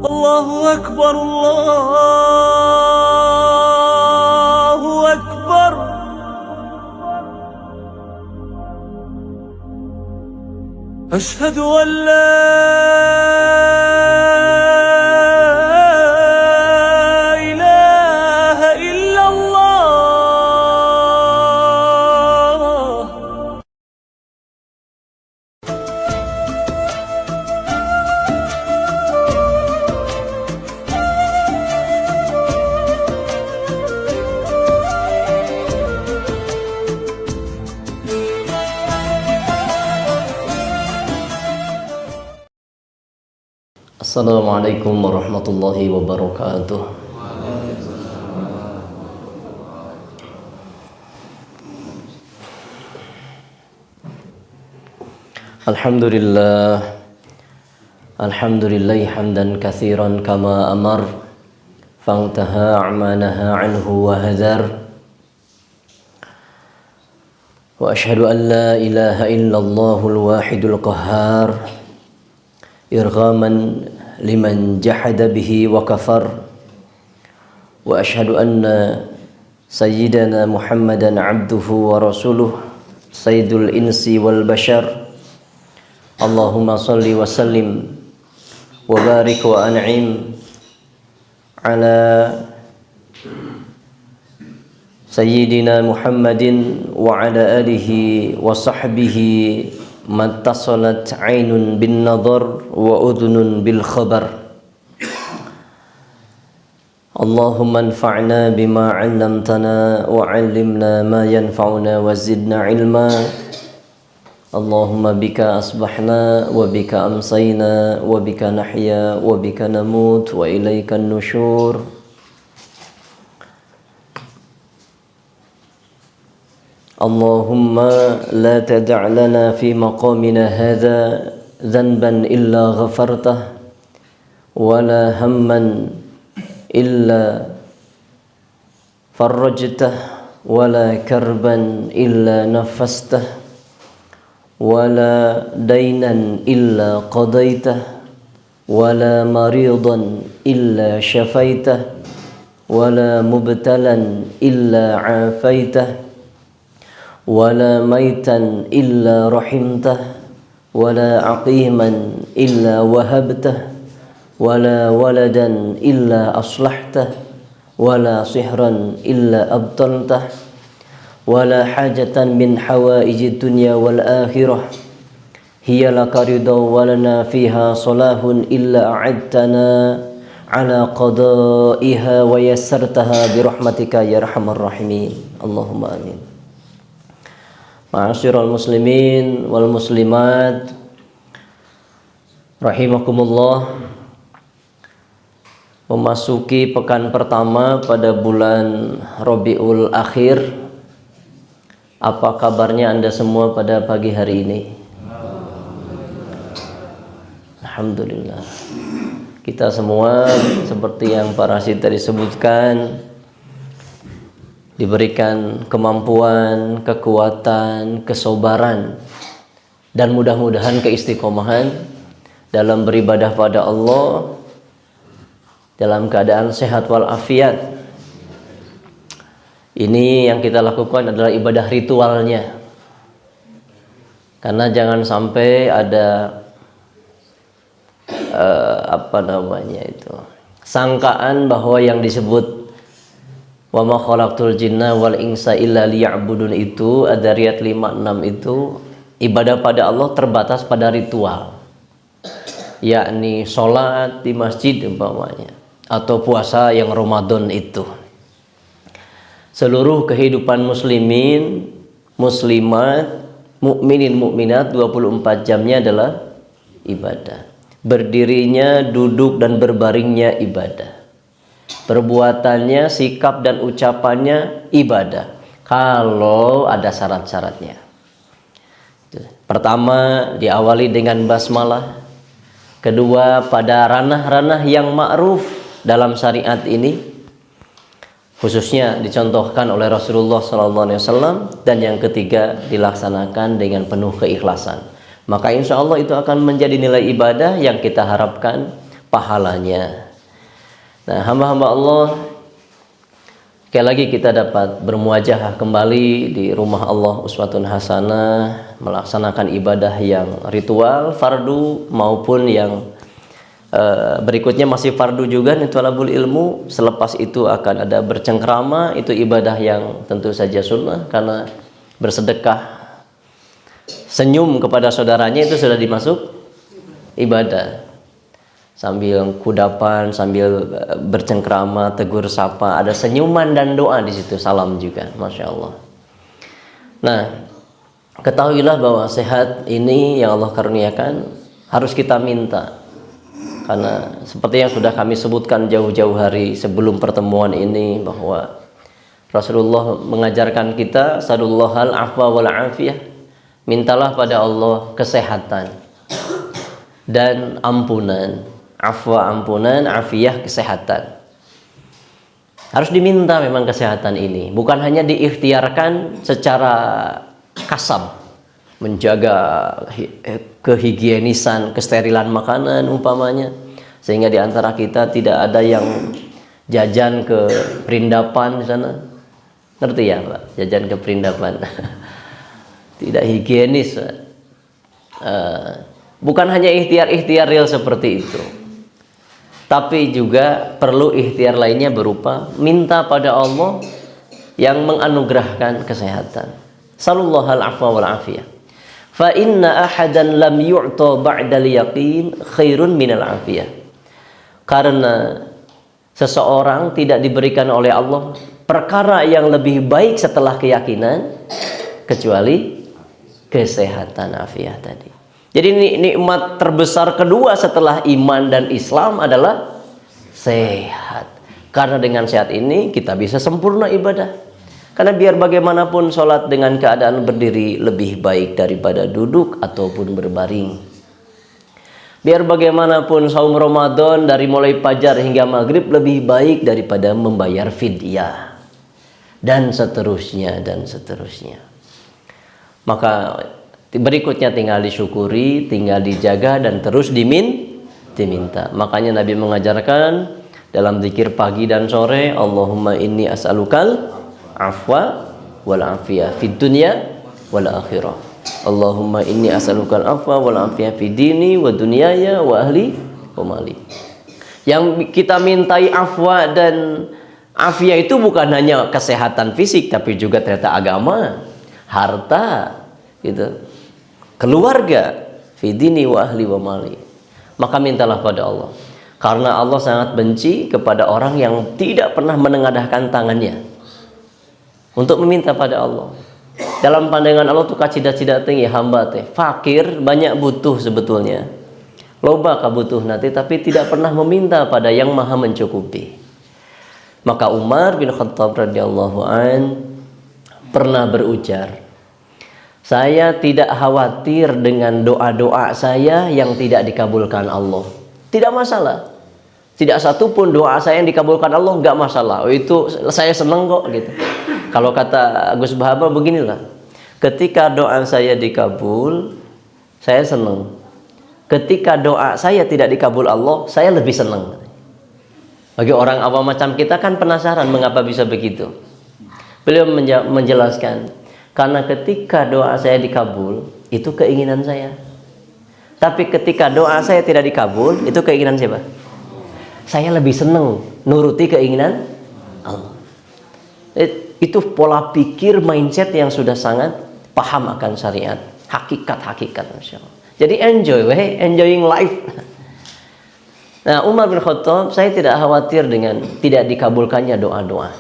الله أكبر الله أكبر. أشهد أن لا إله إلا الله. Assalamualaikum warahmatullahi wabarakatuh. Alhamdulillah, alhamdulillahi hamdan katsiran kama amar, fantaha amma naha anhu wa hadar. Wa ashhadu an la ilaha illallahul wahidul qahhar, irghaman liman jahada bihi wa kafar. Wa ashhadu anna sayyidana Muhammadan abduhu wa rasuluh, sayyidul insi wal bashar. Allahumma salli wa sallim wa barik wa an'im ala sayyidina Muhammadin wa ala alihi wa sahbihi mattasalat ainun bin nadar wa udhunun bil khabar. Allahumma anfa'na bima 'allamtana wa 'allimna ma yanfa'una wa zidna ilma. Allahumma bika asbahna wa bika amsayna wa bika nahya wa bika namut wa ilaikan nusyur. Allahumma la tada' lana fi maqamina hadha dhanban illa ghafartah wa la hamman illa farrajtah wa la karban illa nafastah wa la daynan illa qadaitah wa la maridan illa shafaitah wa la mubtalan illa afaitah wala maitan illa rahimtah wala aqiman illa wahabtah wala waladan illa aslahtah wala sihran illa abtaltah wala hajatan min hawaijid dunya wal akhirah hiya laka ridha walana fiha salahun illa a'adtana ala qada'iha wa yassartaha birahmatika ya arhamar rahimin. Allahumma amin. Ma'asyiral muslimin wal muslimat rahimakumullah, memasuki pekan pertama pada bulan Rabiul Akhir. Apa kabarnya Anda semua pada pagi hari ini? Alhamdulillah. Kita semua seperti yang para Rasid tadi sebutkan, diberikan kemampuan, kekuatan, kesabaran, dan mudah-mudahan keistiqomahan dalam beribadah pada Allah dalam keadaan sehat walafiat. Ini yang kita lakukan adalah ibadah ritualnya, karena jangan sampai ada sangkaan bahwa yang disebut wa ma khalaqtul jinna wal insa illa liya'budun itu, Ad-Dzariyat 5:6 itu, ibadah pada Allah terbatas pada ritual, yakni sholat di masjid umpamanya, atau puasa yang Ramadan itu. Seluruh kehidupan muslimin, muslimat, mukminin, mukminat 24 jamnya adalah ibadah. Berdirinya, duduk dan berbaringnya ibadah. Perbuatannya, sikap dan ucapannya ibadah, kalau ada syarat-syaratnya. Pertama, diawali dengan basmalah. Kedua, pada ranah-ranah yang ma'ruf dalam syariat ini, khususnya dicontohkan oleh Rasulullah SAW. Dan yang ketiga, dilaksanakan dengan penuh keikhlasan. Maka insya Allah itu akan menjadi nilai ibadah yang kita harapkan pahalanya. Nah, hamba-hamba Allah, sekali lagi kita dapat bermuajahah kembali di rumah Allah uswatun hasanah, melaksanakan ibadah yang ritual, fardu maupun yang berikutnya masih fardu juga, nih thalabul ilmu. Selepas itu akan ada bercengkrama, itu ibadah yang tentu saja sunnah, karena bersedekah, senyum kepada saudaranya itu sudah dimasuk ibadah. Sambil kudapan, sambil bercengkrama, tegur sapa, ada senyuman dan doa di situ, salam juga, masya Allah. Nah, ketahuilah bahwa sehat ini yang Allah karuniakan harus kita minta, karena seperti yang sudah kami sebutkan jauh-jauh hari sebelum pertemuan ini, bahwa Rasulullah mengajarkan kita salullahal afwa wal afiyah, mintalah pada Allah kesehatan dan ampunan. Afwa ampunan, afiyah kesehatan. Harus diminta memang kesehatan ini, bukan hanya diikhtiarkan secara kasab, menjaga kehigienisan, kesterilan makanan umpamanya, sehingga di antara kita tidak ada yang jajan ke perindapan di sana. Ngerti ya, Pak? Jajan ke perindapan. Tidak higienis. Bukan hanya ikhtiar-ikhtiar real seperti itu, tapi juga perlu ikhtiar lainnya berupa minta pada Allah yang menganugerahkan kesehatan. Salullahal afwa wal afiyah. Fa inna ahadan lam yu'ta ba'dal yaqin khairun minal afiyah. Karena seseorang tidak diberikan oleh Allah perkara yang lebih baik setelah keyakinan kecuali kesehatan, afiah tadi. Jadi nikmat terbesar kedua setelah iman dan Islam adalah sehat. Karena dengan sehat ini kita bisa sempurna ibadah. Karena biar bagaimanapun sholat dengan keadaan berdiri lebih baik daripada duduk ataupun berbaring. Biar bagaimanapun saum Ramadan dari mulai fajar hingga maghrib lebih baik daripada membayar fidyah. Dan seterusnya, dan seterusnya. Maka berikutnya tinggal disyukuri, tinggal dijaga, dan terus diminta. Makanya Nabi mengajarkan dalam zikir pagi dan sore, Allahumma inni as'alukal afwa wal afiyah fid dunya wal akhirah. Allahumma inni as'alukal afwa wal afiyah fid dini wa dunyaya wa ahli wa mali. Yang kita mintai afwa dan afiyah itu bukan hanya kesehatan fisik, tapi juga ternyata agama, harta, gitu, keluarga, fidini wa ahli wa mali. Maka mintalah pada Allah, karena Allah sangat benci kepada orang yang tidak pernah menengadahkan tangannya untuk meminta pada Allah. Dalam pandangan Allah tuh kacida-cida tinggi hamba teh fakir, banyak butuh sebetulnya, loba kabutuh nanti, tapi tidak pernah meminta pada yang maha mencukupi. Maka Umar bin Khattab radhiyallahu an pernah berujar, saya tidak khawatir dengan doa-doa saya yang tidak dikabulkan Allah. Tidak masalah. Tidak satu pun doa saya yang dikabulkan Allah, nggak masalah. Oh, itu saya seneng kok gitu. Kalau kata Gus Bahaba beginilah, ketika doa saya dikabul, saya seneng. Ketika doa saya tidak dikabul Allah, saya lebih seneng. Bagi orang awam macam kita kan penasaran mengapa bisa begitu. Beliau menjelaskan, karena ketika doa saya dikabul, itu keinginan saya. Tapi ketika doa saya tidak dikabul, itu keinginan siapa? Saya lebih senang nuruti keinginan Allah. Itu pola pikir, mindset yang sudah sangat paham akan syariat, hakikat-hakikat, Masya Allah. Jadi enjoying life. Nah, Umar bin Khattab, saya tidak khawatir dengan tidak dikabulkannya doa-doa.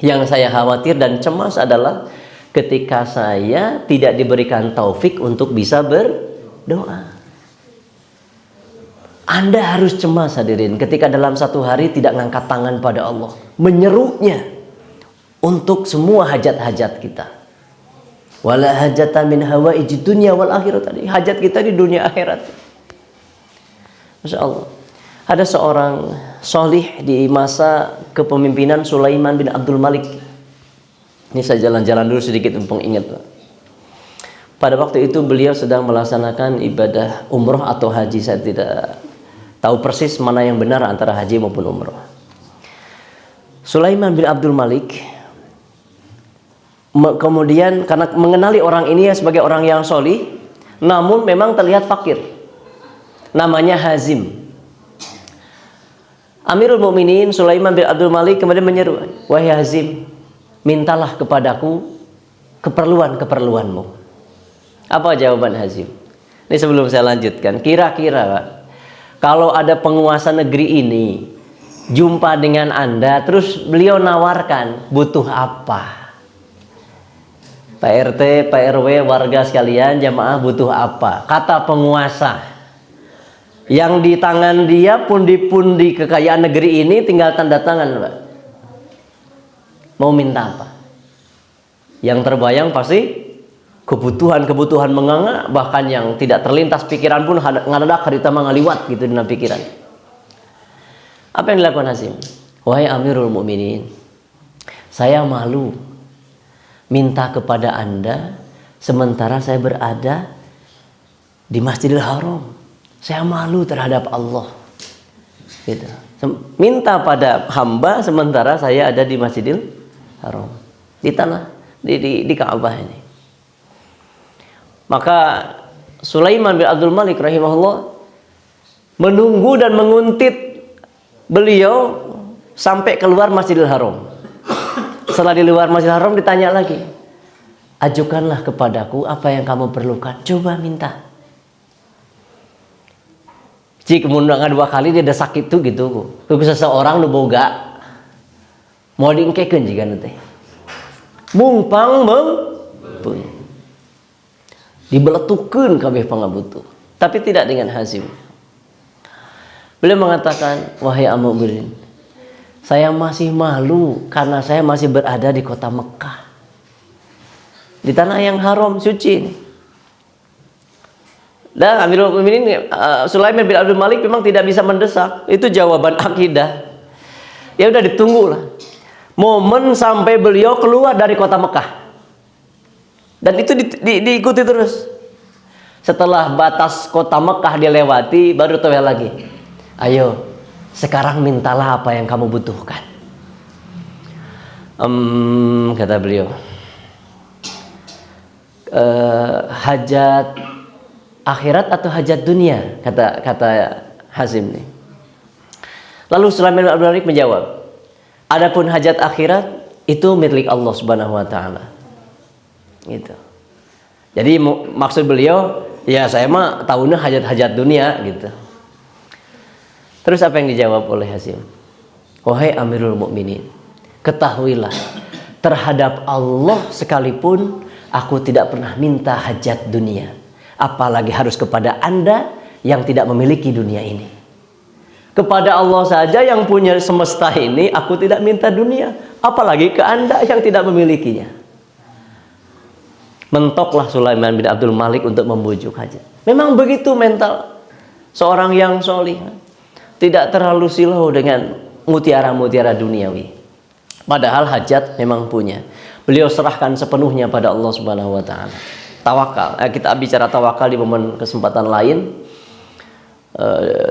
Yang saya khawatir dan cemas adalah ketika saya tidak diberikan taufik untuk bisa berdoa. Anda harus cemas hadirin ketika dalam satu hari tidak ngangkat tangan pada Allah, menyerunya untuk semua hajat-hajat kita. Wala hajata min hawaiji dunya wal akhirat, tadi hajat kita di dunia akhirat. Masya Allah. Ada seorang solih di masa kepemimpinan Sulaiman bin Abdul Malik. Ini saya jalan-jalan dulu sedikit mumpung ingat. Pada waktu itu beliau sedang melaksanakan ibadah umroh atau haji, saya tidak tahu persis mana yang benar antara haji maupun umroh. Sulaiman bin Abdul Malik kemudian karena mengenali orang ini ya sebagai orang yang solih, namun memang terlihat fakir. Namanya Hazim. Amirul Mukminin Sulaiman bin Abdul Malik kemudian menyeru, "Wahai Hazim, mintalah kepadaku keperluan-keperluanmu." Apa jawaban Hazim? Ini sebelum saya lanjutkan, kira-kira Pak, kalau ada penguasa negeri ini jumpa dengan Anda, terus beliau nawarkan, butuh apa? Pak RT, Pak RW, warga sekalian, jamaah butuh apa? Kata penguasa. Yang di tangan dia pundi-pundi kekayaan negeri ini tinggal tanda tangan, Pak. Mau minta apa? Yang terbayang pasti kebutuhan-kebutuhan menganga, bahkan yang tidak terlintas pikiran pun ngadadak harita mangaliwat gitu dalam pikiran. Apa yang dilakukan Hazim? Wahai Amirul Mukminin, saya malu minta kepada Anda sementara saya berada di Masjidil Haram. Saya malu terhadap Allah. Gitu. Minta pada hamba sementara saya ada di Masjidil Haram. Di tanah di Ka'bah ini. Maka Sulaiman bin Abdul Malik rahimahullah menunggu dan menguntit beliau sampai keluar Masjidil Haram. Setelah di luar Masjidil Haram ditanya lagi, ajukanlah kepadaku apa yang kamu perlukan, coba minta. Jika kemundangan 2 kali dia ada sakit tuh gitu, seseorang nu boga mau diengkekeun jika nanti mungpang dibeletukeun kabeh pangabutuh, tapi tidak dengan Hazim. Beliau mengatakan, wahai Amu'mirin, saya masih malu karena saya masih berada di kota Mekah, di tanah yang haram suci ini. Dan Amirul Mukminin Sulaiman bin Abdul Malik memang tidak bisa mendesak. Itu jawaban akidah. Ya udah ditunggulah momen sampai beliau keluar dari kota Mekah. Dan itu diikuti terus. Setelah batas kota Mekah dilewati, baru tawel lagi. Ayo, sekarang mintalah apa yang kamu butuhkan. Kata beliau, hajat akhirat atau hajat dunia, kata Hazim nih. Lalu Sulaiman bin Abdul Malik menjawab, adapun hajat akhirat itu milik Allah Subhanahu wa taala. Gitu. Jadi maksud beliau, ya saya mah tahunya hajat-hajat dunia gitu. Terus apa yang dijawab oleh Hazim? Wahai Amirul Mukminin, ketahuilah terhadap Allah sekalipun aku tidak pernah minta hajat dunia. Apalagi harus kepada Anda yang tidak memiliki dunia ini. Kepada Allah saja yang punya semesta ini aku tidak minta dunia, apalagi ke Anda yang tidak memilikinya. Mentoklah Sulaiman bin Abdul Malik untuk membujuk hajat. Memang begitu mental seorang yang solih, tidak terlalu silau dengan mutiara-mutiara duniawi. Padahal hajat memang punya. Beliau serahkan sepenuhnya pada Allah Subhanahu wa taala. Tawakal. Kita bicara tawakal di momen kesempatan lain.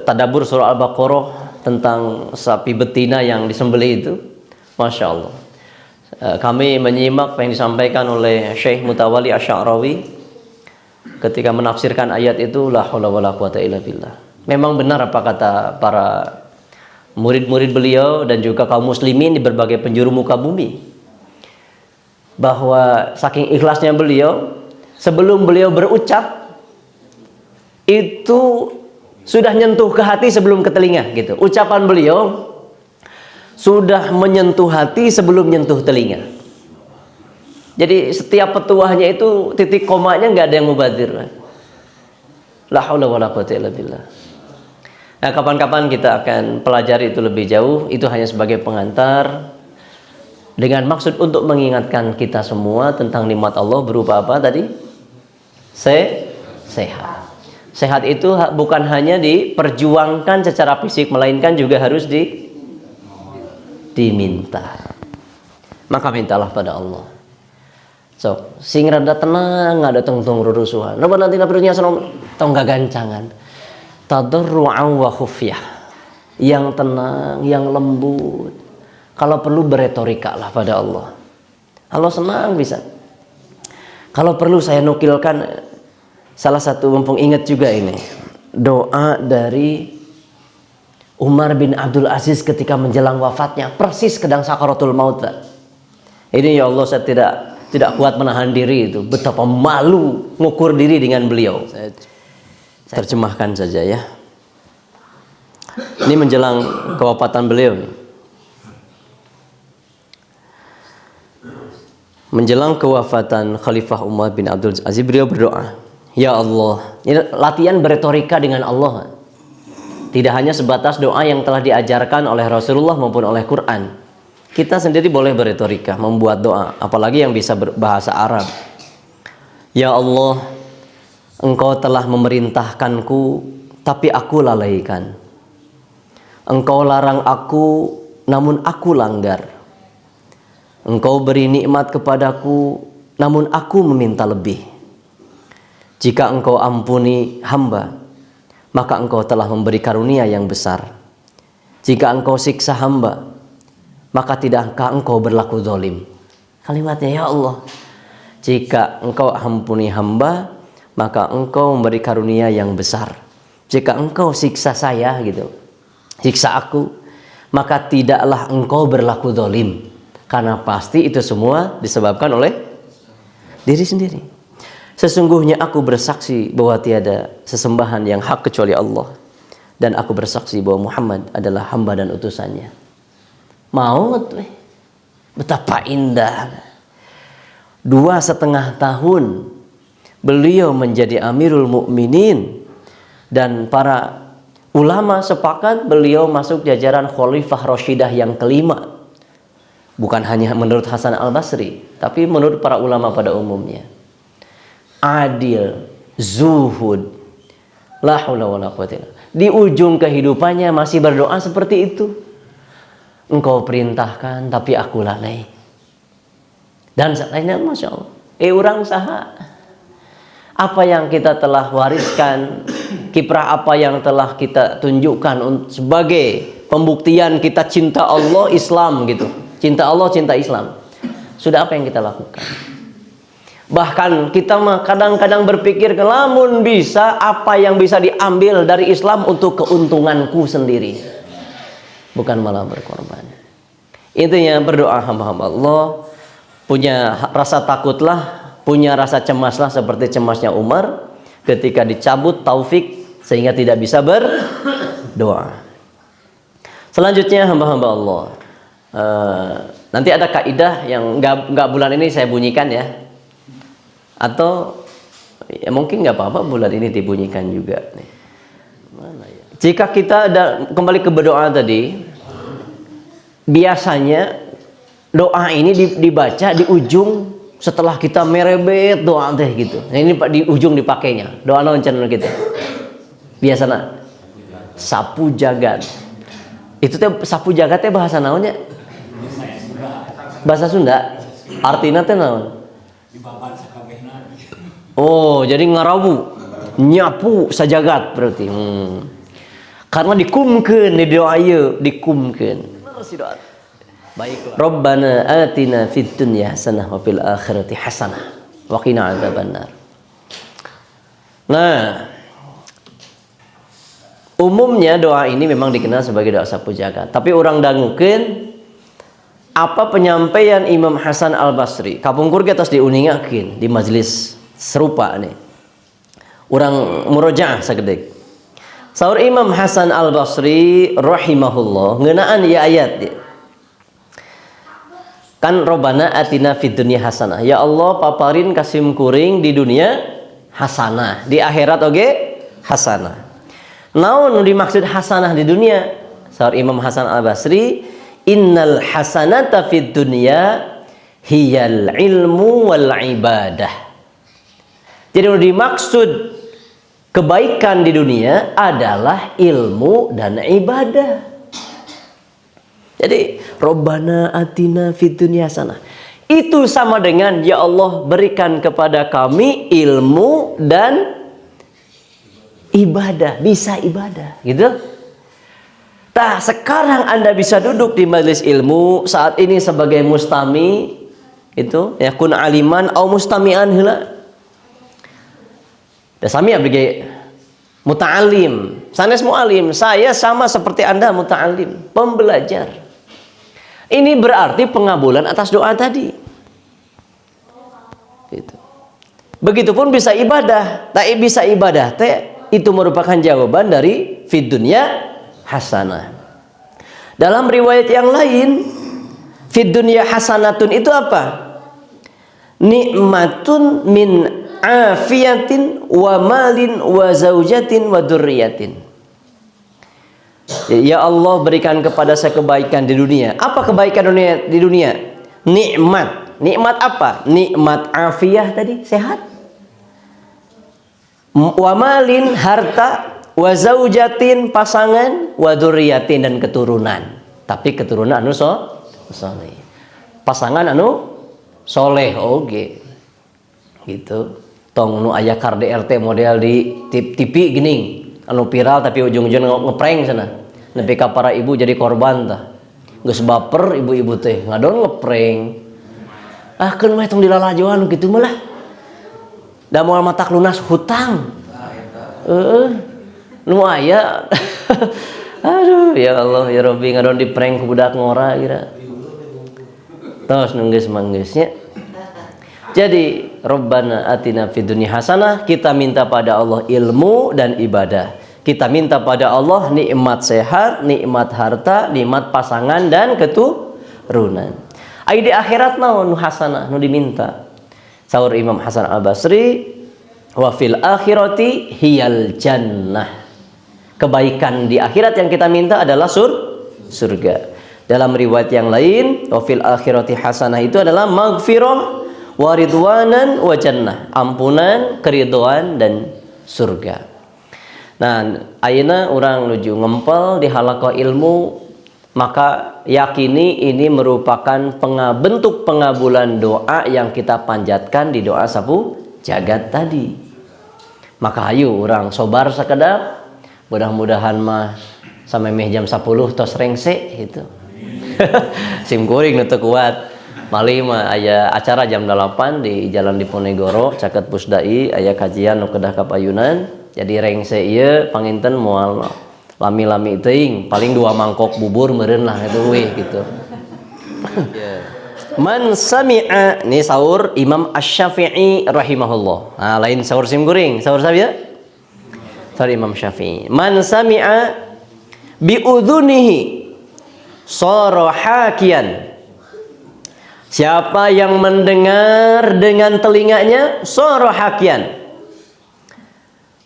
Tadabbur surah Al-Baqarah tentang sapi betina yang disembelih itu, Masya Allah. Kami menyimak apa yang disampaikan oleh Syekh Mutawalli Asy'arawi ketika menafsirkan ayat itu, la haula wala quwata illa billah. Memang benar apa kata para murid-murid beliau dan juga kaum muslimin di berbagai penjuru muka bumi, bahwa saking ikhlasnya beliau, sebelum beliau berucap itu sudah nyentuh ke hati sebelum ke telinga gitu. Ucapan beliau sudah menyentuh hati sebelum menyentuh telinga. Jadi setiap petuahnya itu titik komanya nggak ada yang mubadir. La haula wala quwata illa billah. Nah, kapan-kapan kita akan pelajari itu lebih jauh. Itu hanya sebagai pengantar dengan maksud untuk mengingatkan kita semua tentang nikmat Allah berupa apa tadi? Sehat. Sehat itu bukan hanya diperjuangkan secara fisik, melainkan juga harus diminta. Maka mintalah pada Allah. So, sing rada tenang, ada tong rurusuhan. Napa nanti perutnya tong gagancangan. tadarru'an wa khufyah, yang tenang, yang lembut. Kalau perlu beretorika lah pada Allah. Allah senang bisa. Kalau perlu saya nukilkan salah satu, mumpung ingat juga ini, doa dari Umar bin Abdul Aziz ketika menjelang wafatnya, persis sedang sakaratul maut. Ini ya Allah, saya tidak kuat menahan diri itu. Betapa malu ngukur diri dengan beliau. Saya terjemahkan saja ya. Ini menjelang kewafatan beliau nih. Menjelang kewafatan Khalifah Umar bin Abdul Aziz, beliau berdoa, ya Allah. Ini latihan beretorika dengan Allah. Tidak hanya sebatas doa yang telah diajarkan oleh Rasulullah maupun oleh Quran. Kita sendiri boleh beretorika, membuat doa, apalagi yang bisa berbahasa Arab. Ya Allah, Engkau telah memerintahkanku, tapi aku lalaikan. Engkau larang aku, namun aku langgar. Engkau beri nikmat kepadaku, namun aku meminta lebih. Jika Engkau ampuni hamba, maka Engkau telah memberi karunia yang besar. Jika Engkau siksa hamba, maka tidakkah Engkau berlaku zalim. Kalimatnya, ya Allah, jika Engkau ampuni hamba, maka Engkau memberi karunia yang besar. Jika Engkau siksa saya gitu, siksa aku, maka tidaklah Engkau berlaku zalim. Karena pasti itu semua disebabkan oleh diri sendiri. Sesungguhnya aku bersaksi bahwa tiada sesembahan yang hak kecuali Allah, dan aku bersaksi bahwa Muhammad adalah hamba dan utusannya. Maut, betapa indah. 2,5 tahun beliau menjadi Amirul Mukminin, dan para ulama sepakat beliau masuk jajaran Khalifah Rashidah yang kelima. Bukan hanya menurut Hasan Al-Basri, tapi menurut para ulama pada umumnya. Adil, zuhud, la haula wala quwwata illa billah. Di ujung kehidupannya masih berdoa seperti itu. Engkau perintahkan, tapi aku lalai. Dan lainnya, masya Allah. Orang saha. Apa yang kita telah wariskan, kiprah apa yang telah kita tunjukkan sebagai pembuktian kita cinta Allah, Islam gitu. Cinta Allah, cinta Islam. Sudah apa yang kita lakukan? Bahkan kita mah kadang-kadang berpikir, kelamun bisa, apa yang bisa diambil dari Islam untuk keuntunganku sendiri. Bukan malah berkorban. Intinya berdoa hamba-hamba Allah, punya rasa takutlah, punya rasa cemaslah seperti cemasnya Umar ketika dicabut taufik sehingga tidak bisa berdoa. Selanjutnya hamba-hamba Allah, nanti ada kaidah yang nggak bulan ini saya bunyikan ya, atau ya mungkin nggak apa-apa bulan ini dibunyikan juga nih. Mana ya? Jika kita kembali ke berdoa tadi, biasanya doa ini dibaca di ujung setelah kita merebet doa teh gitu. Nah, ini di ujung dipakainya doa naon cenah kita. Biasana sapu jagat. Itu teh sapu jagat teh bahasa naonnya? Bahasa Sunda. Artinya teh naon? Oh, jadi ngarawu, nyapu sajagat berarti. Karena dikumkeun di doa ieu, dikumkeun. Baik. Rabbana atina fid dunya hasanah wa fil akhirati hasanah wa qina adzabannar. Nah, umumnya doa ini memang dikenal sebagai doa sapu jagat. Tapi orang dangukeun apa penyampaian Imam Hasan Al-Basri. Kapungkur kita diuningakeun di majelis serupa nih. Orang murojaah sagedeg. Saur Imam Hasan Al-Basri rahimahullah ngeunaan ieu ayat dia. Kan Rabbana atina fid dunya hasanah. Ya Allah paparin kasim kuring di dunia hasanah, di akhirat oge hasanah. Naon dimaksud hasanah di dunia? Saur Imam Hasan Al-Basri, innal hasanata fid dunya hiyal ilmu wal ibadah. Jadi dimaksud kebaikan di dunia adalah ilmu dan ibadah. Jadi Rabbana atina fid dunya hasanah. Itu sama dengan ya Allah berikan kepada kami ilmu dan ibadah, bisa ibadah, gitu. Nah, sekarang Anda bisa duduk di majelis ilmu saat ini sebagai mustami, itu ya kun aliman au mustami'an heula. Da sami abdi muta'allim, sanes mu'alim, saya sama seperti Anda muta'allim, pembelajar. Ini berarti pengabulan atas doa tadi. Gitu. Begitupun bisa ibadah, tak bisa ibadah teh itu merupakan jawaban dari fid dunya hasanah. Dalam riwayat yang lain, fid dunya hasanatun itu apa? Nikmatun min afiyatin wa malin wa zaujatin wa dzurriyyatin. Ya Allah, berikan kepada saya kebaikan di dunia. Apa kebaikan di dunia? Nikmat. Nikmat apa? Nikmat afiyah tadi, sehat. Wa malin, harta, wa zaujatin, pasangan, wa dzurriyyatin, dan keturunan. Tapi keturunan anu soleh. Pasangan anu soleh oge. Gitu. Tong nu aya KDRT model di TV gini, anu viral tapi ujung-ujung ngeprank sana. Nepi ka para ibu jadi korban tah. Geus baper ibu-ibu teh ngadon ngeprank. Ah keun mah tong dilalajoan kitu mah lah. Da moal matak lunas hutang. Nu aya. Aduh ya Allah ya Rabbi ngadon di prank ku budak ngora kira. Tos nunggeus manggeusnya. Jadi Rabbana atina fid dunya hasanah, kita minta pada Allah ilmu dan ibadah. Kita minta pada Allah nikmat sehat, nikmat harta, nikmat pasangan dan keturunan. Ai di akhirat naon nu hasanah nu diminta. Saur Imam Hasan Al-Basri, wa fil akhirati hiyal jannah. Kebaikan di akhirat yang kita minta adalah surga. Dalam riwayat yang lain, wa fil akhirati hasanah itu adalah maghfirah wa ridwanan wa jannah, ampunan, keridhaan dan surga. Nah, ayeuna urang nuju ngempel di halaqah ilmu, maka yakini ini merupakan bentuk pengabulan doa yang kita panjatkan di doa sapu jagat tadi. Maka ayo urang sobar sakedap, mudah-mudahan mah sampai meh jam 10 tos rengse gitu. Sim kuring nu teu kuat. Mali mah aya acara jam 8 di Jalan Diponegoro caket Pusdai, aya kajian nu kedah kapayunan. Jadi rengse ieu panginten moal lami-lami teuing, paling 2 mangkok bubur meureun lah itu we gitu. Man sami'a, ni sahur Imam Asy-Syafi'i rahimahullah. Nah, lain sahur sim kuring, sahur sabya? Sahur Imam Syafi'i. Man sami'a bi udhunihi sara hakiyan. Siapa yang mendengar dengan telinganya sorohakian,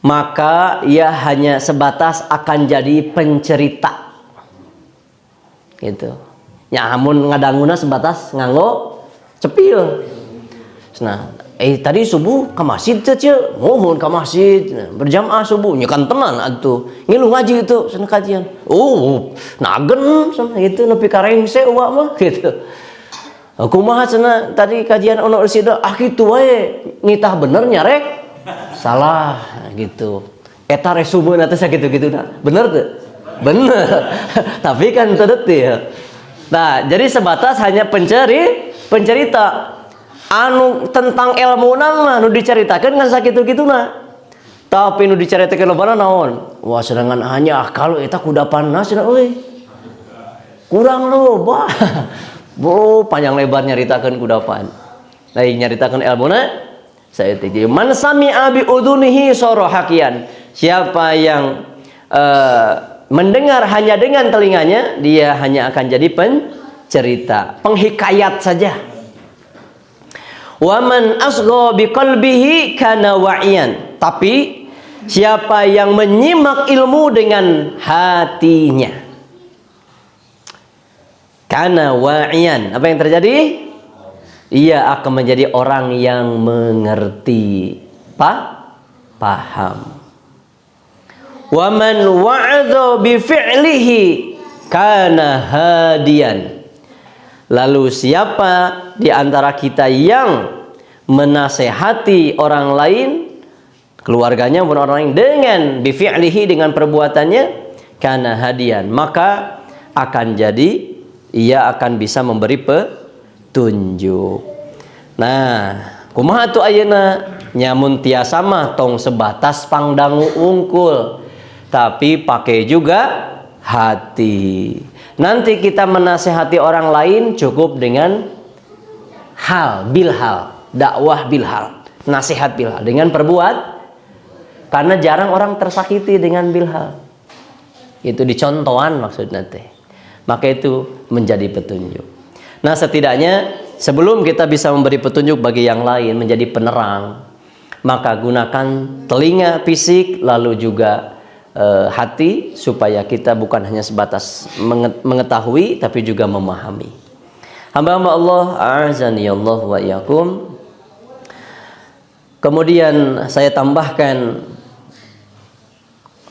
maka ia hanya sebatas akan jadi pencerita. Gitu. Ya amun ngadanguna sebatas nganggo cepil. Nah, tadi subuh ke masjid teh, mohon ke masjid, berjamaah subuh, nya kan tenan atuh. Ngilu ngaji itu cenah kajian. Oh, nagen cenah gitu nepi ka rengse eueuh mah gitu. Kumaha cenah tadi kajian ono sida kitu wae nitah bener nyarek salah gitu. Eta resumeuna teh sakitu-kituna. Bener teu? Bener. Tapi kan teu detil. Nah, jadi sebatas hanya pencerita anu tentang ilmuna mah nu dicaritakeun kan sakitu-kituna. Tapi nu dicaritakeun lobana naon? Wah, sedangan hanya kalau eta kudapanna cenah euy. Kurang loba. Bu panjang lebar nyaritakeun kudapan. Lain nyaritakeun ilmuna saeutik. Man sami'a bi udhunihi sorohakian. Siapa yang mendengar hanya dengan telinganya, dia hanya akan jadi pencerita, penghikayat saja. Wa man asgha bi qalbihi kana wa'iyan. Tapi siapa yang menyimak ilmu dengan hatinya, kana wa'iyan, apa yang terjadi? Ia akan menjadi orang yang mengerti, paham. Wa man wa'adha bi fi'lihi kana hadiyan. Lalu siapa di antara kita yang menasehati orang lain keluarganya maupun orang lain dengan bifi'lihi, dengan perbuatannya, kana hadian, maka akan jadi ia akan bisa memberi petunjuk. Nah, kumaha tu ayeuna? Nyamun tiasa mah tong sebatas pangdangu unggul, tapi pakai juga hati. Nanti kita menasehati orang lain cukup dengan hal, bilhal, dakwah bilhal, nasihat bilhal, dengan perbuat, karena jarang orang tersakiti dengan bilhal. Itu dicontohan maksudnya teh. Maka itu menjadi petunjuk. Nah, setidaknya sebelum kita bisa memberi petunjuk bagi yang lain, menjadi penerang, maka gunakan telinga fisik, lalu juga hati, supaya kita bukan hanya sebatas mengetahui, tapi juga memahami. Hamba-hamba Allah, a'azani Allah wa iyyakum. Kemudian saya tambahkan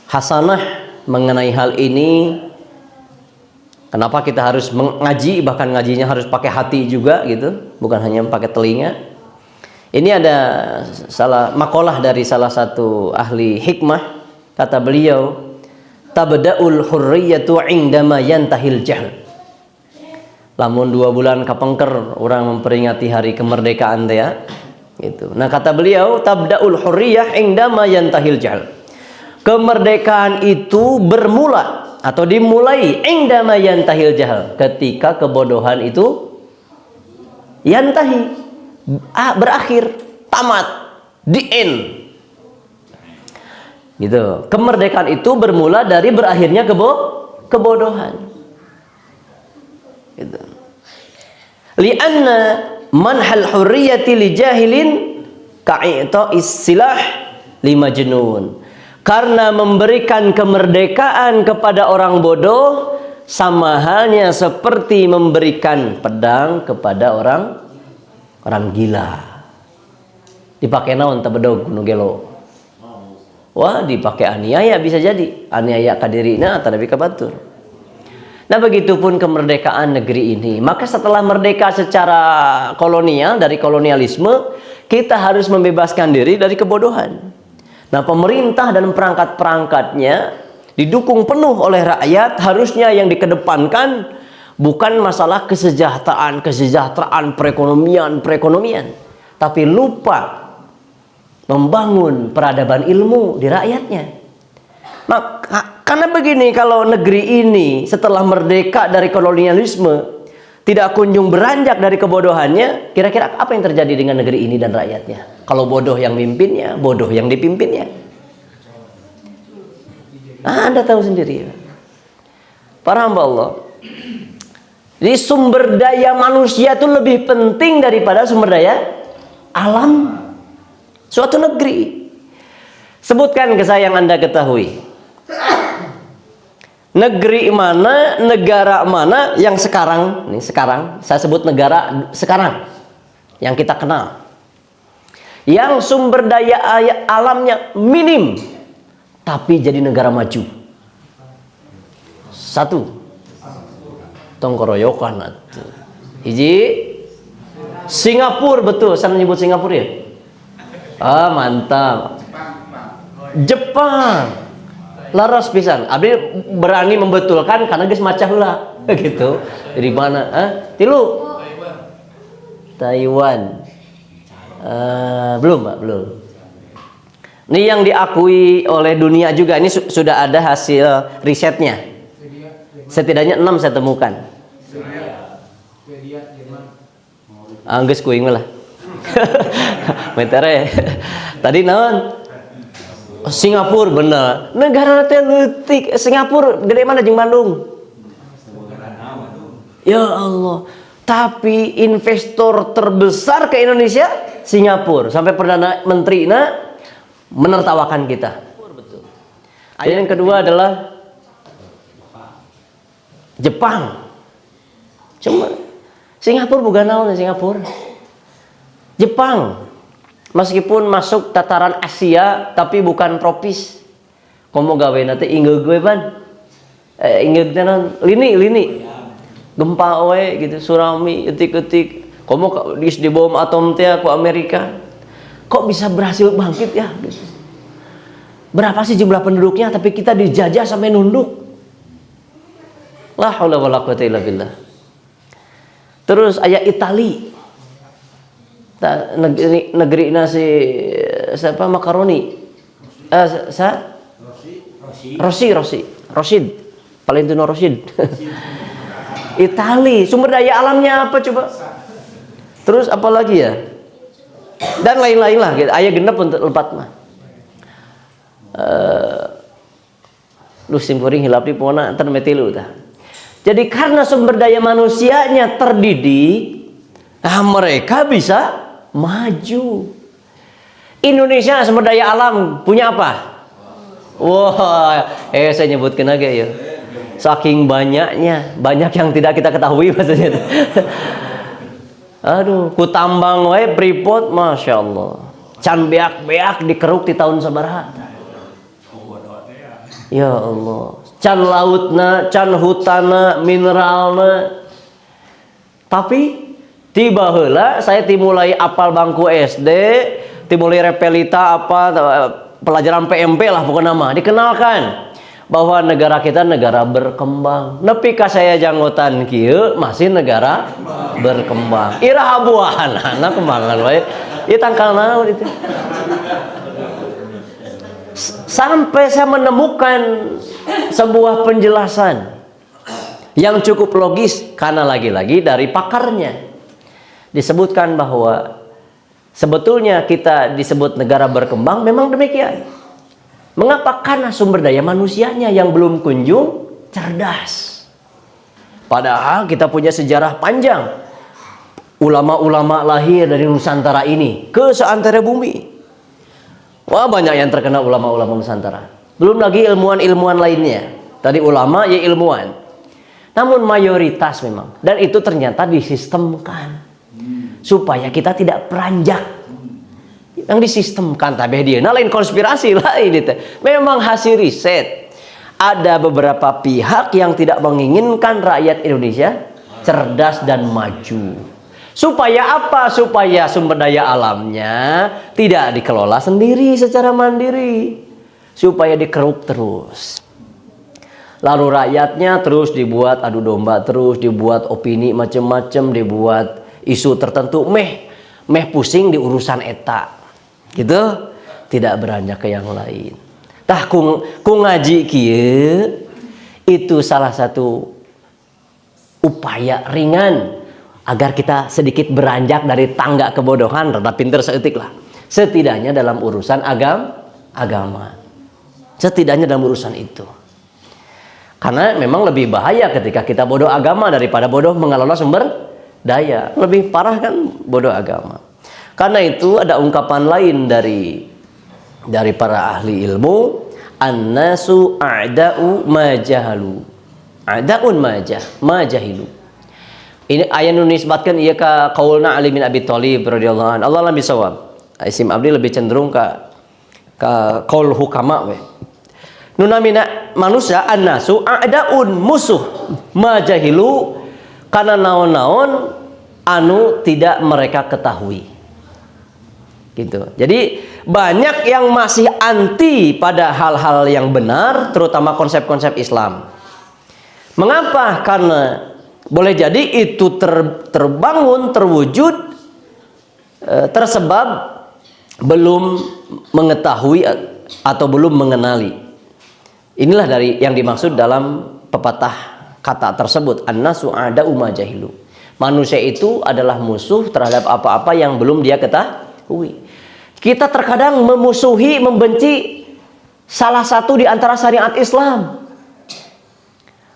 hasanah mengenai hal ini. Kenapa kita harus mengaji, bahkan ngajinya harus pakai hati juga gitu, bukan hanya pakai telinga. Ini ada makalah dari salah satu ahli hikmah. Kata beliau, tabda'ul hurriyatu 'indama yantahil jahl. Lamun 2 bulan kapengker orang memperingati hari kemerdekaan teh ya. Gitu. Nah, kata beliau, tabda'ul hurriyah 'indama yantahil jahl. Kemerdekaan itu bermula atau dimulai 'indama yantahil jahl, ketika kebodohan itu yantahi, berakhir, tamat, the end. Gitu. Kemerdekaan itu bermula dari berakhirnya kebodohan. Gitu. Li'anna manhal hurriyati li jahilin ka'ita'is silah li majnun. Karena memberikan kemerdekaan kepada orang bodoh sama halnya seperti memberikan pedang kepada orang gila. Dipakai naon teu bedog nu gelo. Wah, dipakai aniaya, bisa jadi aniaya ka dirina atau ka batur. Nah, begitupun kemerdekaan negeri ini. Maka setelah merdeka secara kolonial, dari kolonialisme, kita harus membebaskan diri dari kebodohan. Nah, pemerintah dan perangkat-perangkatnya didukung penuh oleh rakyat. Harusnya yang dikedepankan bukan masalah kesejahteraan perekonomian, tapi lupa membangun peradaban ilmu di rakyatnya. Maka karena begini, kalau negeri ini setelah merdeka dari kolonialisme tidak kunjung beranjak dari kebodohannya, kira-kira apa yang terjadi dengan negeri ini dan rakyatnya? Kalau bodoh yang mimpinnya, bodoh yang dipimpinnya. Anda tahu sendiri. Para hamba Allah, jadi sumber daya manusia itu lebih penting daripada sumber daya alam suatu negeri. Sebutkan ke saya yang Anda ketahui. Negeri mana, negara mana yang sekarang, saya sebut negara sekarang yang kita kenal, yang sumber daya alamnya minim, tapi jadi negara maju. Satu, tongkoroyokan atuh. Hiji, Singapura, betul, saya menyebut Singapura ya. Ah, mantap. Jepang. Laras pisan. Abdi berani membetulkan karena geus maca heula gitu. Dari mana? Tilu. Taiwan. Belum, Pak, belum. Ini yang diakui oleh dunia juga. Ini sudah ada hasil risetnya. Setidaknya 6 saya temukan. Geus kuing lah. Metere. Tadi naon? Singapura, bener. Negara teh leutik. Singapura gede mana jeung Bandung? Ya Allah. Tapi investor terbesar ke Indonesia Singapura. Sampai Perdana Menterinya menertawakan kita. Betul. Yang kedua adalah Jepang. Cuma Singapura bukan naon Singapura. Jepang. Meskipun masuk tataran Asia, tapi bukan tropis. Komo gawe nanti ingeug we ban. Ingeug naon? Lini. Gempa we gitu, tsunami, etik-etik. Komo di bom atom teh ku Amerika. Kok bisa berhasil bangkit ya? Gitu. Berapa sih jumlah penduduknya tapi kita dijajah sampai nunduk. La haula wala quwata illa billah. Terus aya Itali. Negeri nasi siapa makaroni. Rosid. Valentino Rosid. Itali, sumber daya alamnya apa coba? Terus apa lagi ya? Dan lain-lain lah gitu. Aya genep untuk lepat mah. Lu simpuring hilap di pona enten metilu tah. Jadi karena sumber daya manusianya terdidik, mereka bisa maju. Indonesia sumber daya alam punya apa? Wah, saya nyebutkan aja ya. Saking banyaknya, banyak yang tidak kita ketahui maksudnya. Aduh, ku tambang wae Freeport, masya Allah. Can beak-beak dikeruk di tahun sabaraha. Ya Allah. Can lautna, can hutana, mineralna. Tapi tiba heula saya dimulai apal bangku SD, dimulai repelita apa pelajaran PMP lah pokoknya nama dikenalkan bahwa negara kita negara berkembang. Nepi ka saya janggotan kieu masih negara berkembang. Iraha buahana kembangan wae. Ieu tangkal naon itu. Sampai saya menemukan sebuah penjelasan yang cukup logis karena lagi-lagi dari pakarnya disebutkan bahwa sebetulnya kita disebut negara berkembang memang demikian. Mengapa? Karena sumber daya manusianya yang belum kunjung cerdas. Padahal kita punya sejarah panjang. Ulama-ulama lahir dari Nusantara ini ke seantero bumi. Wah, banyak yang terkenal ulama-ulama Nusantara. Belum lagi ilmuwan-ilmuwan lainnya. Tadi ulama ya ilmuwan. Namun mayoritas memang. Dan itu ternyata disistemkan. Supaya kita tidak beranjak. Yang disistemkan tabeh dia. Nah lain konspirasi lah ini teh. Memang hasil riset. Ada beberapa pihak yang tidak menginginkan rakyat Indonesia cerdas dan maju. Supaya apa? Supaya sumber daya alamnya tidak dikelola sendiri secara mandiri. Supaya dikeruk terus. Lalu rakyatnya terus dibuat adu domba, terus dibuat opini macam-macam, dibuat isu tertentu. Meh pusing di urusan eta. Gitu. Tidak beranjak ke yang lain. Tah ku ngaji kieu itu salah satu upaya ringan agar kita sedikit beranjak dari tangga kebodohan, rada pinter seetik lah. Setidaknya dalam urusan agama. Setidaknya dalam urusan itu. Karena memang lebih bahaya ketika kita bodoh agama daripada bodoh mengelola sumber daya. Lebih parah kan bodoh agama. Karena itu ada ungkapan lain dari para ahli ilmu, an-nasu a'da'u ma jahalu. A'da'un ma jahilu. Ini ayat nunisbatkan ia ka qaulna Ali bin Abi Thalib radhiyallahu anhu. Allah lam bisawab. Isim abdi lebih cenderung ka qaul hukama we. Nunamina manusia annasu a'daun musuh majahilu kana naon-naon anu tidak mereka ketahui. Gitu. Jadi banyak yang masih anti pada hal-hal yang benar, terutama konsep-konsep Islam. Mengapa? Karena boleh jadi itu terbangun, terwujud, tersebab belum mengetahui atau belum mengenali. Inilah dari yang dimaksud dalam pepatah kata tersebut. An-nasu a'da'u ma jahilu. Manusia itu adalah musuh terhadap apa-apa yang belum dia ketahui. Kita terkadang memusuhi, membenci salah satu di antara syariat Islam.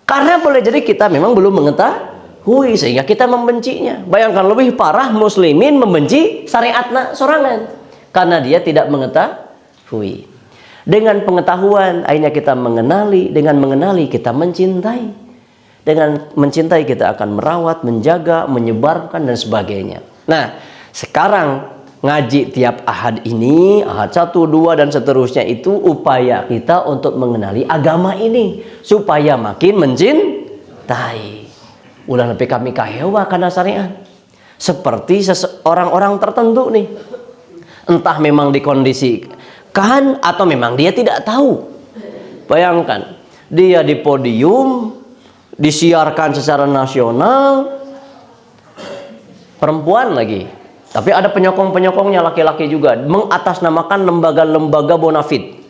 Karena boleh jadi kita memang belum mengetahui sehingga kita membencinya. Bayangkan lebih parah muslimin membenci syariatna sorangan karena dia tidak mengetahui. Dengan pengetahuan akhirnya kita mengenali, dengan mengenali kita mencintai. Dengan mencintai kita akan merawat, menjaga, menyebarkan dan sebagainya. Nah, sekarang ngaji tiap ahad ini, ahad 1, 2 dan seterusnya itu upaya kita untuk mengenali agama ini supaya makin mencintai. Ulah nepi kami kahewa karena syariat. Seperti orang-orang tertentu nih. Entah memang di kondisi kan atau memang dia tidak tahu. Bayangkan, dia di podium disiarkan secara nasional, perempuan lagi. Tapi ada penyokong-penyokongnya laki-laki juga, mengatasnamakan lembaga-lembaga bonafid.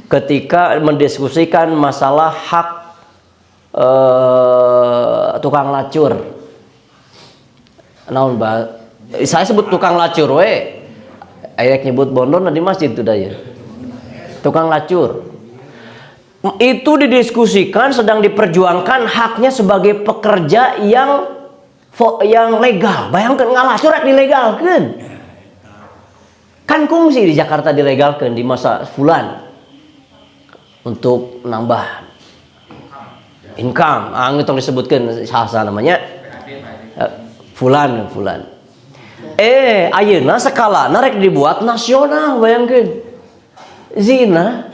Ketika mendiskusikan masalah hak tukang lacur. Naon saya sebut tukang lacur we. Ayak nyebut bondon di masjid tuh daya. Tukang lacur. Itu didiskusikan, sedang diperjuangkan haknya sebagai pekerja yang legal. Bayangkan ngalacur rek dilegalkeun. Kan kungsi di Jakarta dilegalkan di masa fulan untuk nambah income. Itu disebutkan sahasa namanya fulan. Ayeuna skala rek dibuat nasional, bayangkan. Zina.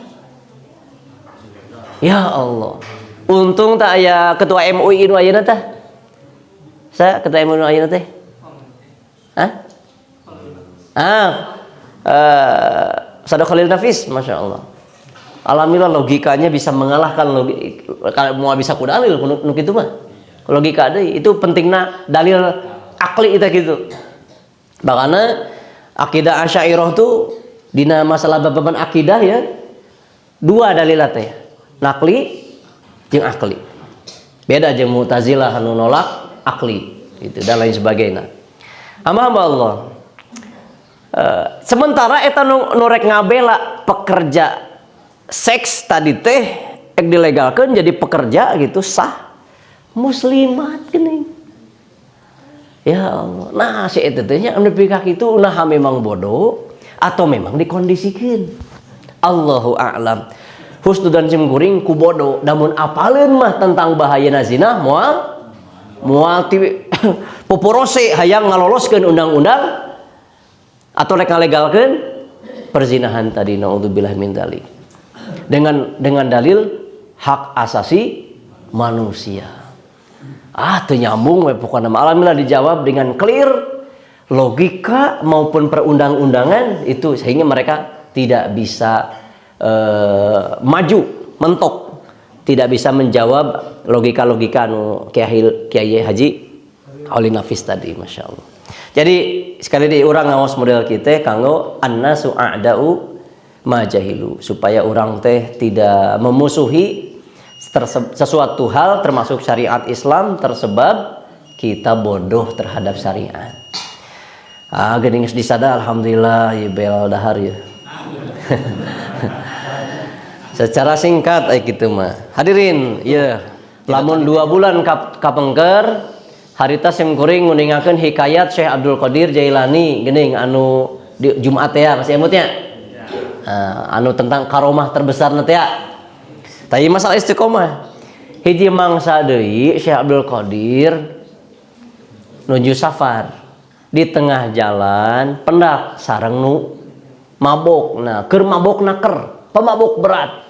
Ya Allah. Untung tak aya ketua MUI nu ayeuna teh. Saya ketua MUI nu ayeuna teh. Sadok Khalil Nafis, Masya Allah. Alhamdulillah logikanya bisa mengalahkan kalau mau bisa ku dalil nu kitu mah. Logika deui itu pentingna dalil akli kita gitu. Makanya akidah Asy'ariyah tuh dina masalah bababan akidah ya dua dalilat teh. Nakli jeung akli. Beda jeung Mu'tazilah anu nolak akli itu dan lain sebagainya. Hamba Allah. Sementara eta nu rek ngabela pekerja seks tadi teh dilegalkan jadi pekerja gitu sah muslimat geuning. Ya Allah. Nah si eta teh nya nepi ka kitu ulah memang bodoh atau memang dikondisikan. Allahu a'lam. Husnudan simkuring ku bodoh namun apaleun mah tentang bahayana zina moal ti poporose hayang ngaloloskeun undang-undang atau rek ngalegalkeun perzinahan tadi, naudzubillah min dzalik. Dengan dalil hak asasi manusia. Teu nyambung we pokona. Alhamdulillah dijawab dengan clear, logika maupun perundang-undangan itu sehingga mereka tidak bisa maju, mentok, tidak bisa menjawab logika-logika anu Kiai Haji Khalil Nafis tadi, Masya Allah. Jadi sekali di urang ngaos model kita kanggo annasu a'da'u majahilu, supaya orang teh tidak memusuhi sesuatu hal termasuk syariat Islam tersebab kita bodoh terhadap syariat. Geuning geus disada alhamdulillah ya bel dahar ya. Secara singkat gitu mah. Hadirin, ya. Lamun 2 bulan kapengker harita simkuring nguninggakeun hikayat Syekh Abdul Qadir Jailani geuning anu di Jumat ya masih emutnya. Anu tentang karomah terbesar teh ya. Tapi masalah istiqomah. Hiji mangsa deui Syekh Abdul Qadir nuju safar. Di tengah jalan pendak sareng nu mabok. Nah, keur mabokna pemabok berat.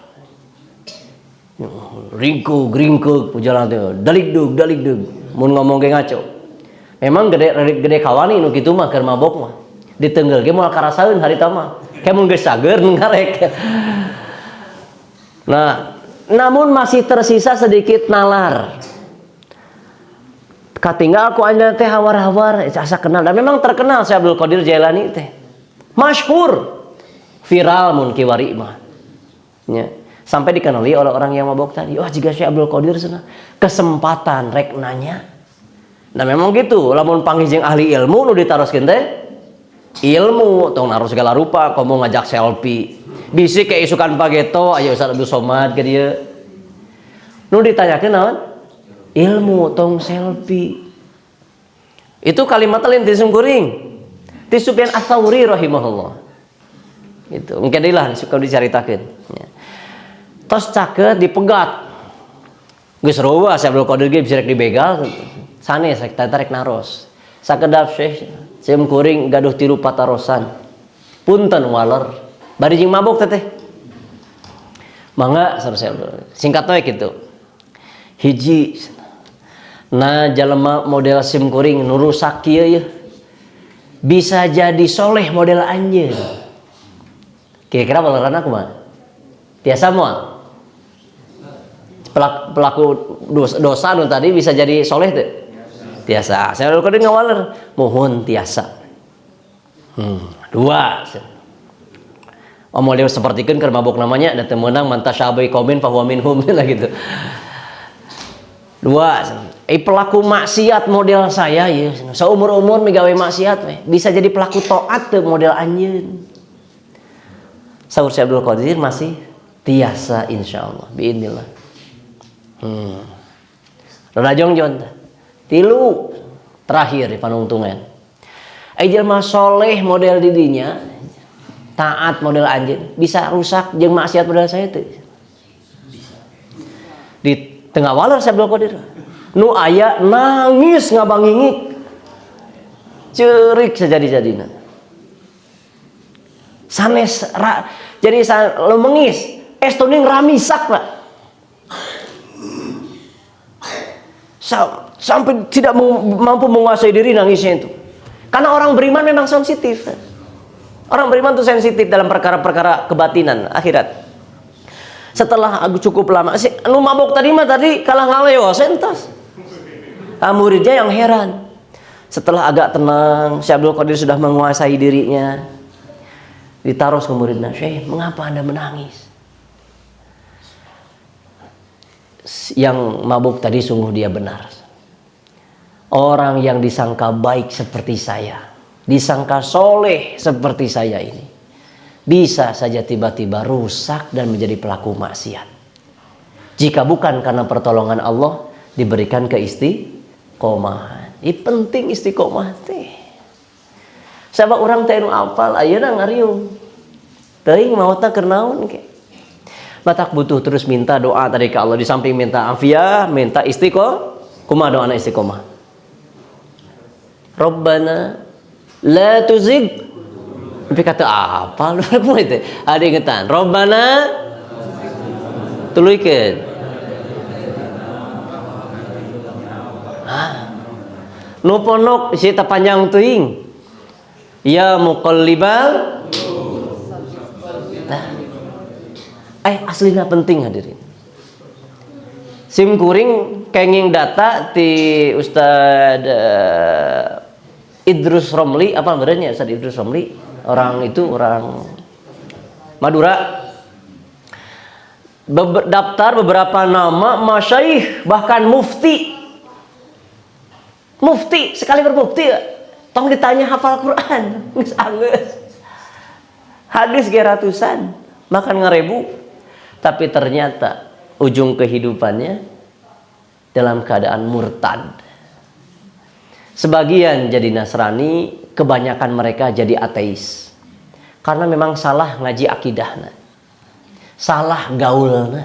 Ringkug pujalan teh daligdug mun ngomong ge ngaco. Memang gede kawani nu kitu mah keur mabok mah. Diteungeul ge moal karasaeun harita mah. Kayak mun geus sager ngarek. Nah, namun masih tersisa sedikit nalar. Katinggal ku anja teh hawar-hawar asa kenal dan memang terkenal Syekh Abdul Qadir Jailani teh. Masyhur. Viral mun kiwari mah. Ya. Sampai dikenali oleh orang yang mabok tadi. Wah, jika Syekh Abdul Qadir sana kesempatan rek nanya. Nah memang gitu, lamun panggih jeung ahli ilmu nu ditaroskeun teh ilmu tong naruh segala rupa, komo ngajak selfie. Bisi ke isukan pageto aya Ustaz Abdul Somad ke dieu. Nu ditanyakeun naon? Ilmu tong selfie. Itu kalimat lain ti sungkuring. Ti Sufyan Ats-Tsauri rahimahullah. Gitu. Mungkin deui suka dicaritakeun. Ya. Tos caket dipegat. Geus roba Syekh Abdul Qadir ge bisa rek dibegal. Sanes rek tarik naros. Sakedap Syekh sim kuring gaduh tilu patarosan. Punten waler. Bari jeung mabok teh. Mangga sareng Syekh Abdul. Singkat we kitu. Hiji nah jalema model sim kuring nu rusak kieu ya. Bisa jadi soleh model anjeun. Kira-kira baleran aku mah tiasa moal pelaku dosa nu tadi bisa jadi soleh teh tiasa. Saya udah ngawaler mohon tiasa. Dua. Model sepertikeun keur mabok namanya da teu meunang man tasyabai qaumin fa huwa minhum lah gitu. Dua. Pelaku maksiat model saya ya saumur-umur migawe maksiat we bisa jadi pelaku taat teu model anjeun. Saur Syekh Abdul Qadir masih tiasa insyaallah biidznillah. Rajong jon tilu terakhir di panungtungan. Jelema soleh model didinya taat model anjeun bisa rusak jeung maksiat model saya teh. Di tengah waler Syekh Abdul Qadir nu aya nangis ngabangingik ceurik sajadi-jadina sanes jadi lemengis estoning ramisak Pak sampai tidak mampu menguasai diri nangisnya itu karena orang beriman memang sensitif. Orang beriman itu sensitif dalam perkara-perkara kebatinan akhirat. Setelah aku cukup lama sih anu mabok tadi kalah ngalewas entas. Muridnya yang heran. Setelah agak tenang, Syekh Abdul Qadir sudah menguasai dirinya. Ditaruh ke muridnya, "Syekh, mengapa Anda menangis?" Yang mabuk tadi sungguh dia benar. Orang yang disangka baik seperti saya, disangka soleh seperti saya ini, bisa saja tiba-tiba rusak dan menjadi pelaku maksiat. Jika bukan karena pertolongan Allah diberikan keistiqomahan. Ini penting istiqomah teh. Sabab orang teh nu apal ayeuna ngariung. Teuing maota keur naon ke? Batak butuh terus minta doa tadi ke Allah di samping minta afiah, minta istiqomah. Kumaha doana istiqomah? Rabbana la tuzigh. Tapi kata apa? Kumaha teh? Ada ingetan. Rabbana tuluikeun. Nu ponok isi panjang teuing. Ya muqallibal. Aslina penting hadirin. Sim kuring kenging data ti Ustad Idrus Romli apa benernya Ustad Idrus Romli orang Madura. Daftar beberapa nama masyaikh bahkan mufti sekali bermufti tong ditanya hafal Quran geus anggeus hadis ge ratusan makan ngarebu tapi ternyata ujung kehidupannya dalam keadaan murtad. Sebagian jadi Nasrani, kebanyakan mereka jadi ateis karena memang salah ngaji akidahna, salah gaulna.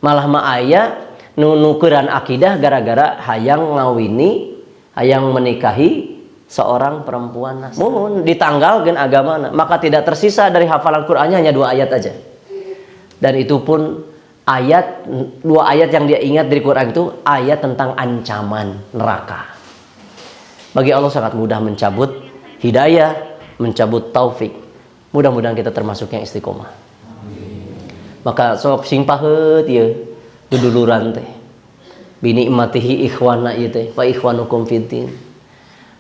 Malah mah aya nunukeran akidah gara-gara hayang ngawini, hayang menikahi seorang perempuan Nasrani. Mohon ditanggalkeun agamana, maka tidak tersisa dari hafalan Qur'annya hanya 2 ayat aja. Dan itu pun 2 ayat yang dia ingat dari Quran itu ayat tentang ancaman neraka. Bagi Allah sangat mudah mencabut hidayah, mencabut taufik. Mudah-mudahan kita termasuk yang istiqomah. Maka sok sing paheut ieu duduluran teh bini imatihi ikhwana ieu teh fa ikhwanukum fiddin.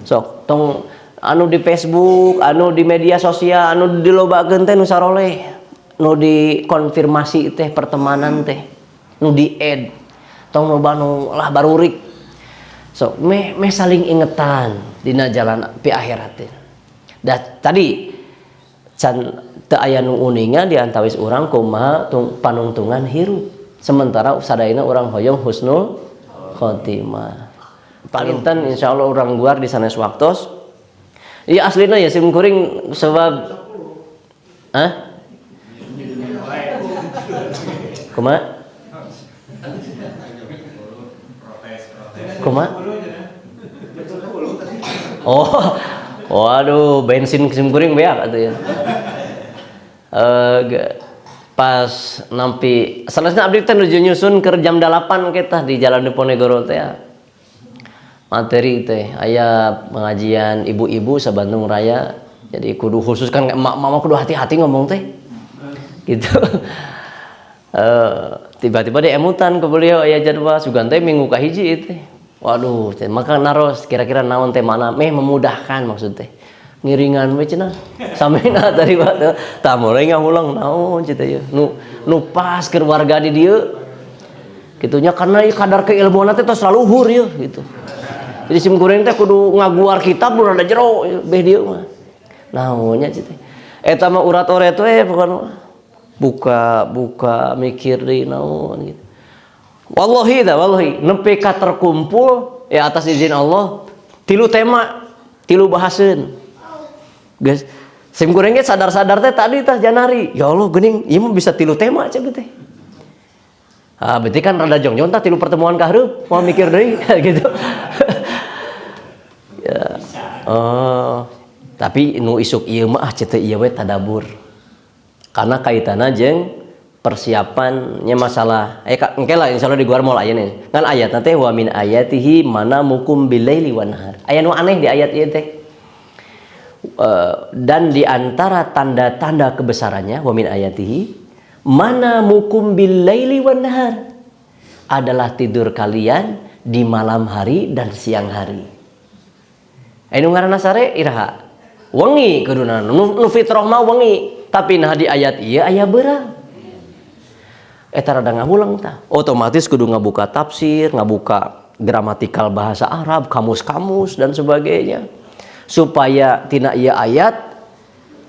Sok tong anu di Facebook, anu di media sosial, anu dilobakeun teh nu saroleh, nu dikonfirmasi teh pertemanan teh, nu di-add, tong loba nu lah barurik. Sok meh saling ingetan dina jalan pi akhirat teh. Da tadi can teu aya nu uningan di antawis urang kumaha panungtungan hirup. Sementara sadayana urang hoyong husnul khotimah. Palinten insyaallah urang luar di sanes waktos. Iya aslina ya sim kuring sebab Kumaha? Oh, waduh, bensin sim kuring beak atuh ya. Pas nampi sanesna abdi teh nuju nyusun keur jam 8 kita di Jalan Diponegoro teh. Materi teh aya pengajian ibu-ibu sa Bandung Raya Jadi kudu khusus kan mama kudu hati-hati ngomong teh. Gitu. Tiba-tiba dia emutan ke beliau aya jadwal sugan teh minggu kahiji teh. Waduh, maka naros kira-kira naon teh mana memudahkan maksud teh. Ngiringan we cenah. Samena tadi waktu tah mulai ngahulang naon cita ieu. Nu pas keur warga di dieu. Kitunya karena kadar keilmuan teh tos luhur ya gitu. Jadi simkuring teh kudu ngaguar kitab nu rada jero beh dieu mah. Naonnya cita. Eta mah urat oret we pokona buka mikir deui naon gitu. Wallahi nepi ka terkumpul ya atas izin Allah 3 tema 3 bahaseun. Guys, simkuring ge sadar-sadar teh tadi tah Janari. Ya Allah geuning ieu mah bisa 3 tema cenah teh. Berarti kan rada jongjong tah 3 pertemuan ka hareup mau mikir deui gitu. Ya. Tapi nu isuk ieu mah cete ieu we tadabur. Karena kaitanna jeung persiapannya masalah engke lah insyaallah di guar moal aya nih. Kan ayatna teh wa min ayatihi manamukum bilaili wan nahar. Aya nu aneh di ayat ieu teh. Dan di antara tanda-tanda kebesarannya wa min ayatihi mana mukum bil laili wan nahar adalah tidur kalian di malam hari dan siang hari. Anu ngaranna sare iraha wengi kuduna nu fitrah mah wengi tapi nah di ayat ieu aya beurang eta rada ngahulang tah otomatis kudu ngabuka tafsir ngabuka gramatikal bahasa Arab kamus-kamus dan sebagainya supaya tina ieu ayat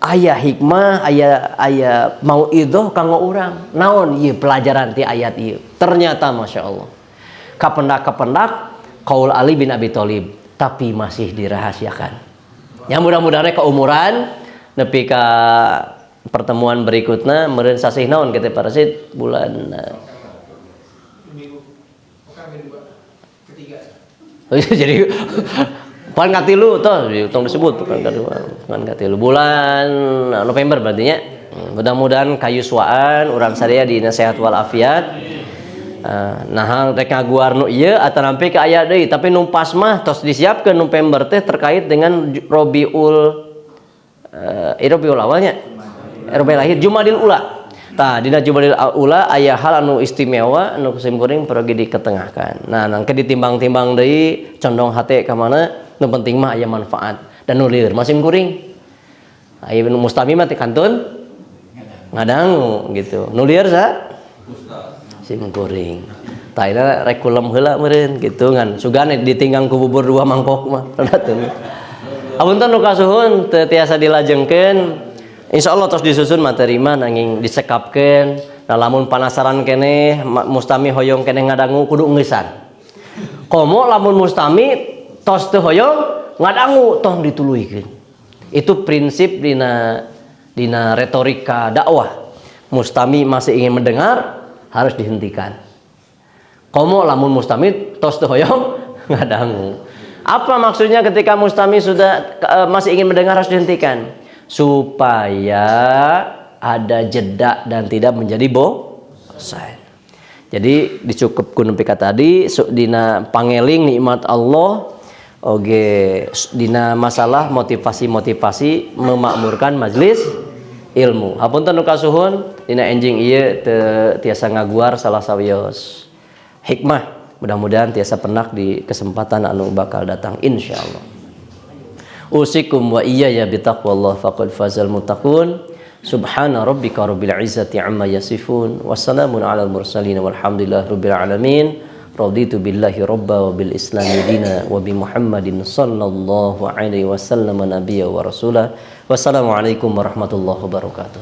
aya hikmah, aya mauidhah kanggo urang. Naon ieu pelajaran ti ayat ieu? Ternyata Masya Allah kapendak qaul Ali bin Abi Thalib, tapi masih dirahasiakan. Ya mudah-mudahan keumuran nepi ka pertemuan berikutnya meureun sasih naon kitu parasit bulan jadi Pan katilu toh tong disebut pan katilu bulan November berarti nya. Mudah-mudahan kayuswaan urang sadaya dina sehat wal afiat. Nah rek ngaguar nu ieu atuh nampi ka aya deui tapi nu pas mah tos disiapkeun November teh terkait dengan Rabiul awalnya. Rabiul akhir Jumadil Ula. Tah dina Jumadil Ula aya hal anu istimewa anu simkuring pergi diketengahkan. Nah nangke ditimbang-timbang deui condong hate ka mana nu penting mah aya manfaat dan nu lieur masing kuring aya nu mustami mah teh kantun ngadangu gitu nu lieur sa sim kuring tah ina rek kulem heula meureun gitu ngan sugan ditinggang ku bubur 2 mangkok mah rada teu apunten nu kasuhun teu tiasa dilajengkeun insyaallah tos disusun materi mah nanging disekapkeun nah lamun panasaran keneh mustami hoyong keneh ngadangu kudu ngeusan komo lamun mustami tos teu hoyong ngadangu tong dituluykeun. Itu prinsip dina retorika dakwah. Mustami masih ingin mendengar harus dihentikan. Komo lamun mustami tos teu hoyong ngadangu. Apa maksudnya ketika mustami sudah masih ingin mendengar harus dihentikan? Supaya ada jeda dan tidak menjadi bosan. Jadi dicukupkeun nepi ka tadi dina pangeling nikmat Allah oge dina masalah motivasi memakmurkan majlis ilmu. Hapunten nu kasuhun dina enjing ieu teu tiasa ngaguar salah sawios hikmah. Mudah-mudahan tiasa penak di kesempatan anu bakal datang insyaallah. Usikum wa iyaya bitaqwallah faqad fazal muttaqun. Subhana rabbika rabbil izzati amma yasifun. Wassalamun alal mursalin walhamdulillahi rabbil alamin. Raditu billahi rabba wa bil islami dina wa bi Muhammadin sallallahu alaihi wasallam nabiyya wa rasulah. Wassalamualaikum warahmatullahi wabarakatuh.